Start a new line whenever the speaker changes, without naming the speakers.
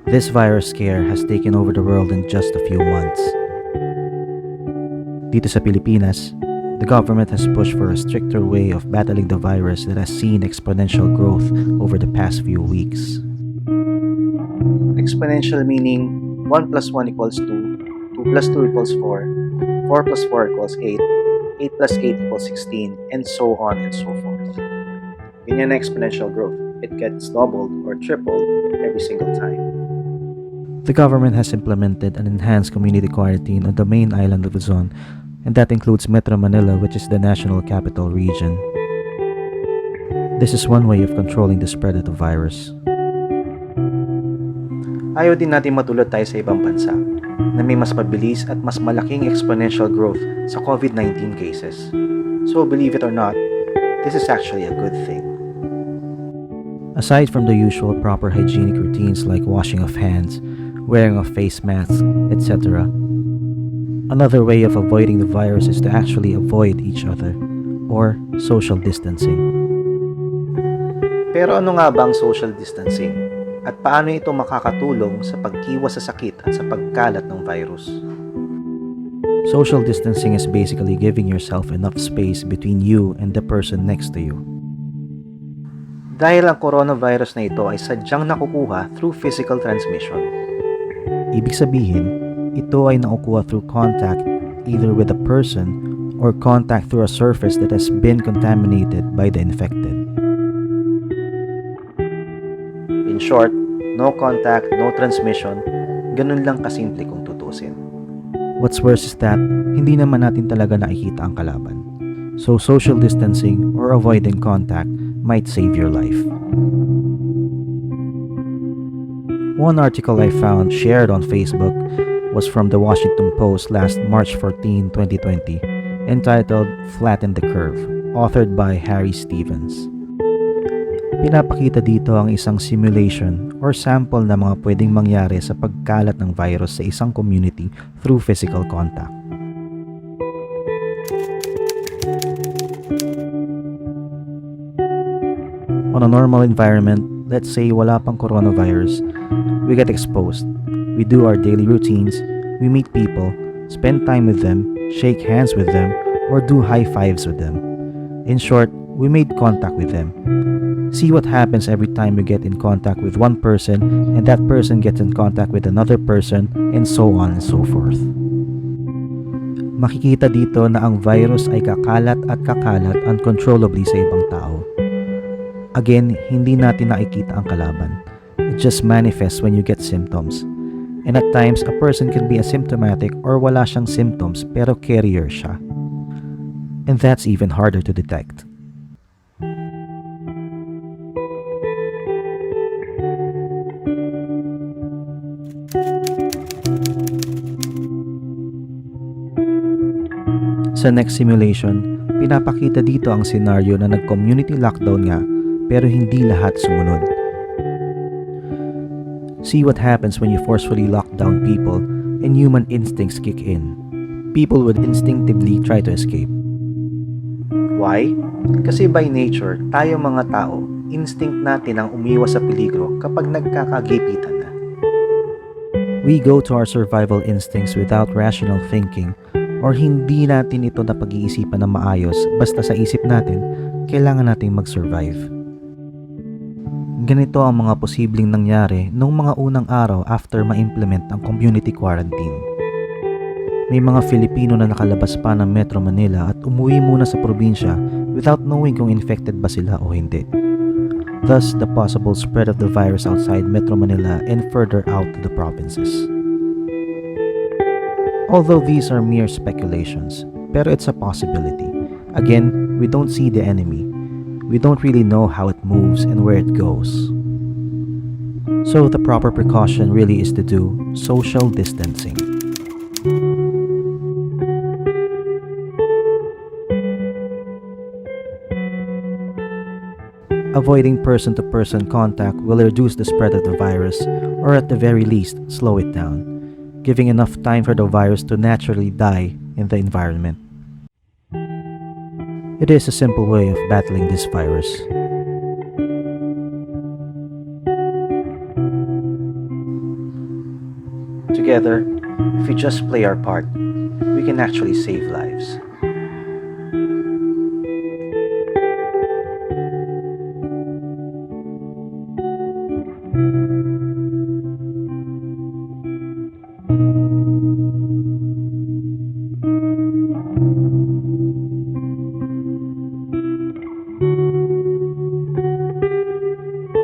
This virus scare has taken over the world in just a few months. Dito sa Pilipinas, the government has pushed for a stricter way of battling the virus that has seen exponential growth over the past few weeks. Exponential meaning 1 plus 1 equals 2, 2 plus 2 equals 4, 4 plus 4 equals 8, 8 plus 8 equals 16, and so on and so forth. Ganyan na exponential growth. It gets doubled or tripled every single time. The government has implemented an enhanced community quarantine on the main island of Luzon, and that includes Metro Manila, which is the national capital region. This is one way of controlling the spread of the virus. Ayaw din natin matulad tayo sa ibang bansa na may mas mabilis at mas malaking exponential growth sa COVID-19 cases. So believe it or not, this is actually a good thing. Aside from the usual proper hygienic routines like washing of hands, wearing of face masks, etc., another way of avoiding the virus is to actually avoid each other, or social distancing. Pero ano nga ba ang social distancing? At paano ito makakatulong sa pagkiwas sa sakit at sa pagkalat ng virus? Social distancing is basically giving yourself enough space between you and the person next to you. Dahil ang coronavirus na ito ay sadyang nakukuha through physical transmission. Ibig sabihin, ito ay nakukuha through contact either with a person or contact through a surface that has been contaminated by the infected. In short, no contact, no transmission, ganun lang kasimple kung tutusin. What's worse is that, hindi naman natin talaga nakikita ang kalaban. So social distancing or avoiding contact might save your life. One article I found shared on Facebook was from the Washington Post last March 14, 2020, entitled Flatten the Curve, authored by Harry Stevens. Pinapakita dito ang isang simulation or sample na mga pwedeng mangyari sa pagkalat ng virus sa isang community through physical contact. On a normal environment, let's say wala pang coronavirus, we get exposed. We do our daily routines, we meet people, spend time with them, shake hands with them, or do high fives with them. In short, we made contact with them. See what happens every time we get in contact with one person and that person gets in contact with another person and so on and so forth. Makikita dito na ang virus ay kakalat at kakalat uncontrollably sa ibang tao. Again, hindi natin nakikita ang kalaban. It just manifests when you get symptoms. And at times, a person can be asymptomatic or wala siyang symptoms pero carrier siya. And that's even harder to detect. Sa next simulation, pinapakita dito ang scenario na nag-community lockdown nga pero hindi lahat sumunod. See what happens when you forcefully lock down people and human instincts kick in. People would instinctively try to escape. Why? Kasi by nature, tayo mga tao, instinct natin ang umiwas sa peligro kapag nagkakagipitan na. We go to our survival instincts without rational thinking or hindi natin ito na pag-iisipan na maayos basta sa isip natin, kailangan nating mag-survive. Ganito ang mga posibleng nangyari noong mga unang araw after ma-implement ang community quarantine. May mga Filipino na nakalabas pa ng Metro Manila at umuwi muna sa probinsya without knowing kung infected ba sila o hindi. Thus, the possible spread of the virus outside Metro Manila and further out to the provinces. Although these are mere speculations, pero it's a possibility. Again, we don't see the enemy. We don't really know how it moves and where it goes. So the proper precaution really is to do social distancing. Avoiding person-to-person contact will reduce the spread of the virus or at the very least slow it down, giving enough time for the virus to naturally die in the environment. It is a simple way of battling this virus. together, if we just play our part, we can actually save lives.